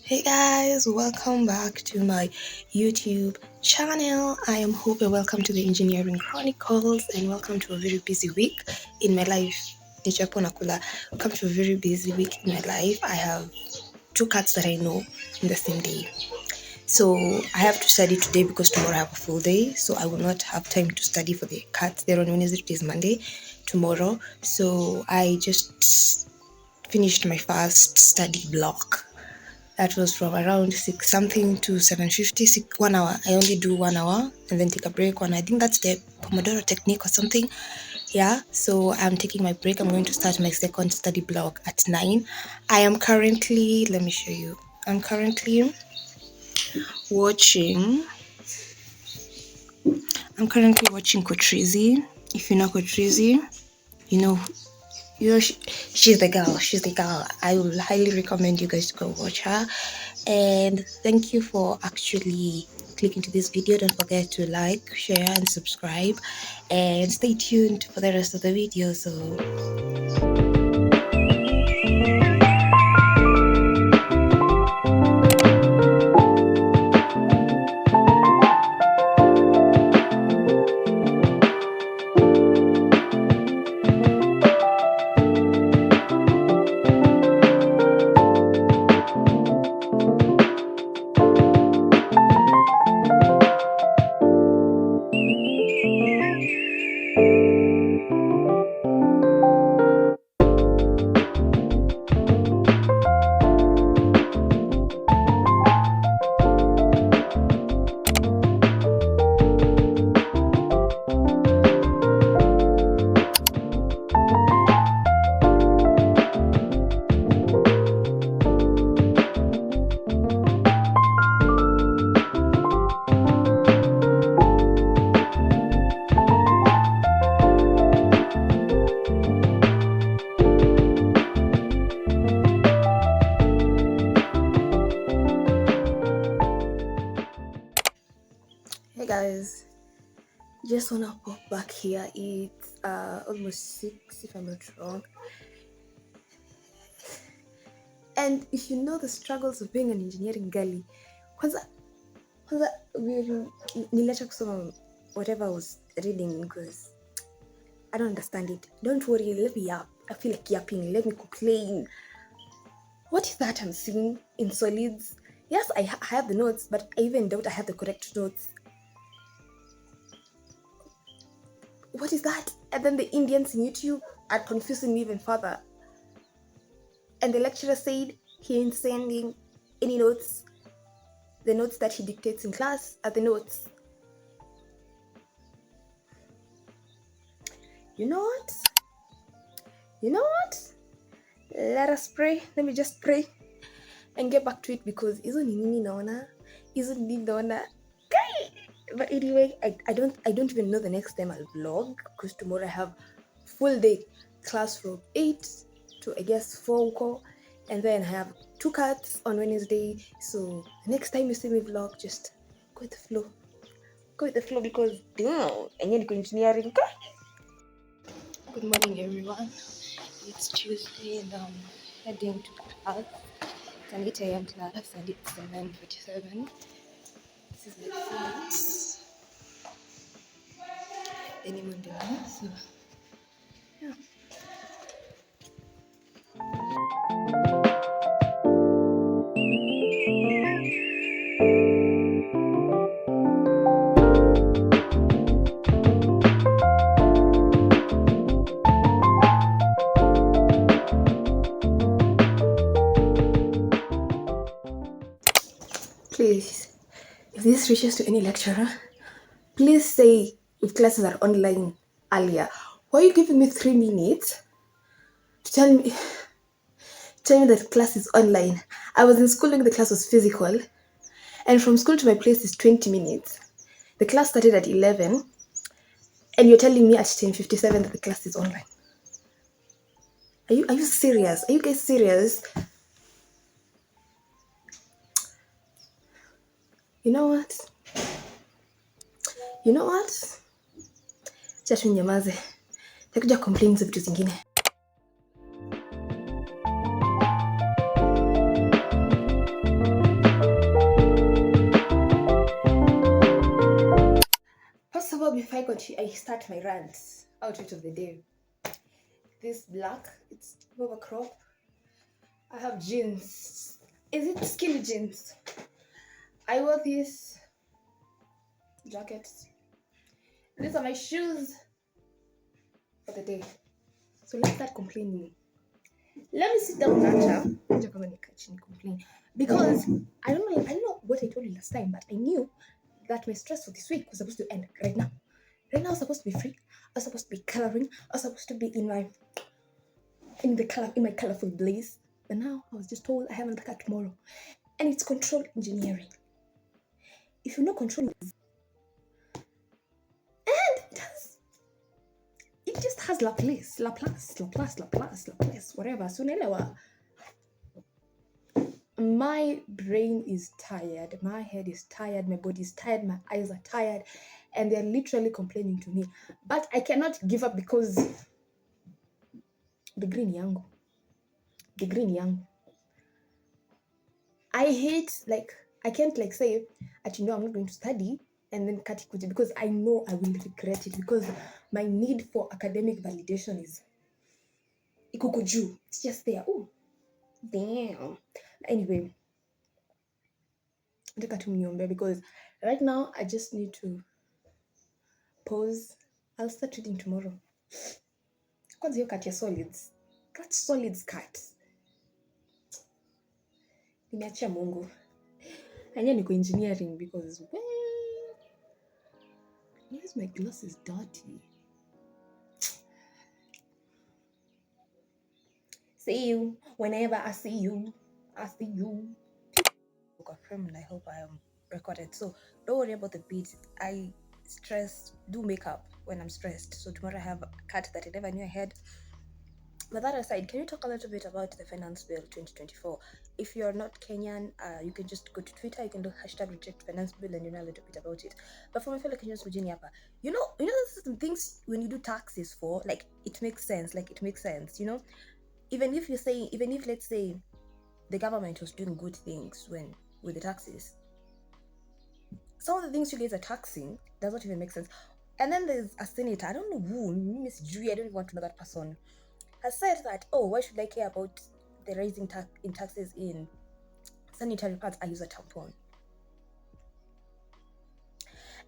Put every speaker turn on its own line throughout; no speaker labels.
Hey guys, welcome back to my YouTube channel. I am Hope and welcome to the Engineering Chronicles and welcome to a very busy week in my life. Welcome to a very busy week in my life. I have 2 cats that I know in the same day. So I have to study today because tomorrow I have a full day. So I will not have time to study for the cats. They're on Wednesday, today is Monday, tomorrow. So I just finished my first study block. That was from around 6 something to 7:50, 1 hour. I only do 1 hour and then take a break. I think that's the Pomodoro technique or something. Yeah, so I'm taking my break. I'm going to start my second study block at 9. I am currently, let me show you. I'm currently watching Kotrizi. If you know Kotrizi, you know she's the girl. I will highly recommend you guys to go watch her. And thank you for actually clicking to this video. Don't forget to like, share and subscribe, and stay tuned for the rest of the video. Hey guys, just wanna pop back here. It's almost 6 if I'm not wrong. And if you know the struggles of being an engineering girly, kwanza niliacha kusoma whatever I was reading because I don't understand it. Don't worry, let me yap. I feel like yapping. Let me complain. What is that I'm seeing in solids? Yes, I have the notes, but I even doubt I have the correct notes. What is that? And then the Indians in YouTube are confusing me even further. And the lecturer said he ain't sending any notes. The notes that he dictates in class are the notes. You know what? Let us pray. Let me just pray and get back to it because isn't nini naona? But anyway, I don't even know the next time I'll vlog because tomorrow I have full day class from 8 to I guess 4 and then I have 2 cuts on Wednesday. So next time you see me vlog, just go with the flow. Go with the flow because I need engineering. Good morning everyone. It's Tuesday and I'm heading to class. It's an 8 a.m. class and it's 7:47. This is my seat. Any Monday now, so yeah. Please, if this reaches to any lecturer, please say if classes are online earlier. Why are you giving me 3 minutes to tell me that class is online? I was in school when the class was physical, and from school to my place is 20 minutes. The class started at 11, and you're telling me at 10:57 that the class is online. Are you serious? Are you guys serious? You know what? Acha tu nyamaze. Nitakuja complain za vitu zingine. before I start my rant, outfit of the day. This black, it's over crop. I have jeans. Is it skinny jeans? I wore these jackets. These are my shoes for the day. So let's start complaining. Let me sit down and complain. Because I don't know what I told you last time, but I knew that my stress for this week was supposed to end right now. Right now I was supposed to be free. I was supposed to be coloring. I was supposed to be in my colorful blaze. But now I was just told I have another cut tomorrow. And it's control engineering. If you know control, and it just has Laplace, whatever. So unaelewa. My brain is tired, my head is tired, my body is tired, my eyes are tired, and they're literally complaining to me. But I cannot give up because the green yangu. I hate, I can't say that I'm not going to study and then cut it because I know I will regret it because my need for academic validation is ikukuju. It's just there. Oh, damn. Anyway, because right now I just need to pause. I'll start reading tomorrow. Kwanza hiyo cut ya solids. That solids cut. Nimeachia Mungu. Anya niko engineering because where's my glasses dirty? See you whenever I see you. I see you. And I hope I am recorded. So don't worry about the beats. I do makeup when I'm stressed. So tomorrow I have a cut that I never knew I had. But that aside, can you talk a little bit about the Finance Bill 2024? If you're not Kenyan, you can just go to Twitter, you can do #rejectfinancebill and you know a little bit about it. But for my fellow Kenyans, you know some things when you do taxes for, it makes sense, even if let's say the government was doing good things with the taxes, some of the things you guys are taxing does not even make sense. And then there's a senator, I don't know who, Miss Julie, I don't even want to know that person, has said that, why should I care about the rising in taxes in sanitary pads? I use a tampon.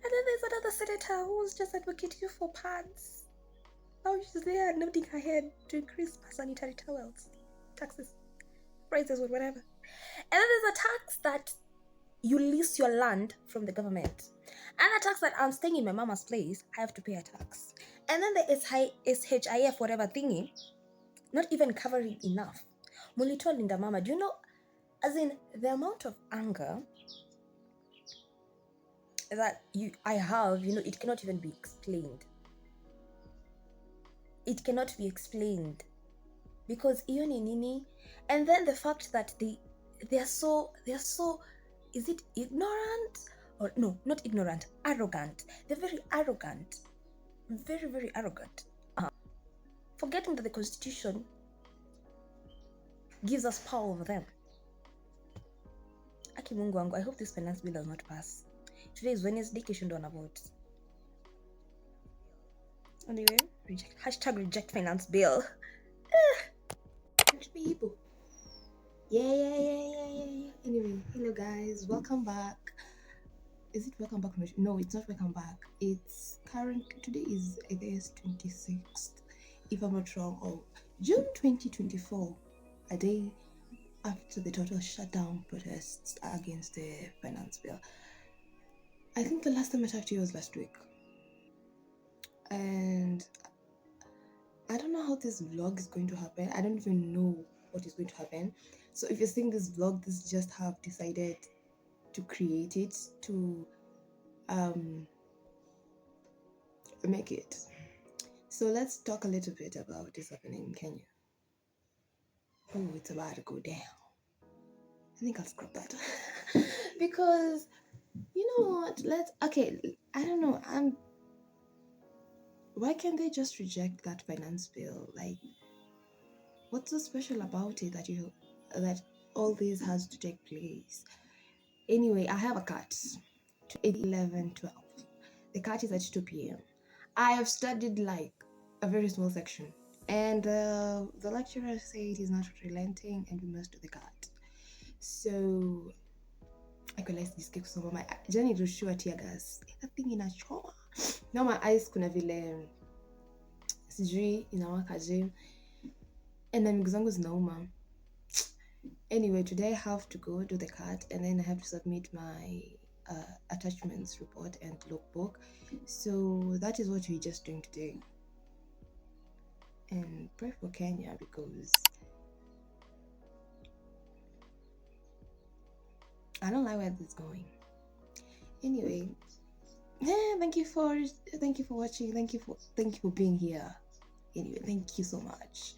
And then there's another senator who's just advocating for pads. Now she's there nodding her head to increase sanitary towels, taxes, prices, or whatever. And then there's a tax that you lease your land from the government. And a tax that I'm staying in my mama's place, I have to pay a tax. And then the SHIF, whatever thingy, not even covering enough. Mulitoa Linda Mama, do you know, as in the amount of anger that I have, it cannot even be explained. It cannot be explained because UNI nini, and then the fact that they're so, is it ignorant or no, not ignorant, arrogant. They're very arrogant, very, very arrogant. Forgetting that the Constitution gives us power over them. Aki Mungu wangu, I hope this finance bill does not pass. Today is Wednesday, kesho ndo vote. Anyway, #reject finance bill. People. Yeah. Anyway, hello guys, welcome back. Is it welcome back? No, it's not welcome back. It's today is, I guess, 26th, if I'm not wrong, of June 2024, a day after the total shutdown protests against the finance bill. I think the last time I talked to you was last week. And I don't know how this vlog is going to happen. I don't even know what is going to happen. So if you're seeing this vlog, this is just how I've decided to create it, to make it. So let's talk a little bit about what is happening in Kenya. Oh, it's about to go down. I think I'll scrap that. Because, you know what, I don't know, why can't they just reject that finance bill? What's so special about it that all this has to take place? Anyway, I have a cut to 11, 12. The cut is at 2 p.m. I have studied like a very small section, and the lecturer said he's not relenting and we must do the cut. So nisike kusoma my jani nilirushiwa tear gas. That thing inachoma. Now my eyes kuna vile sijui inawakaje and na miguu zangu zinauma. Anyway, today I have to go do the cut and then I have to submit my attachments report and logbook. So that is what we're just doing today. And pray for Kenya because I don't like where this is going. Anyway, thank you for watching. Thank you for being here. Anyway, thank you so much.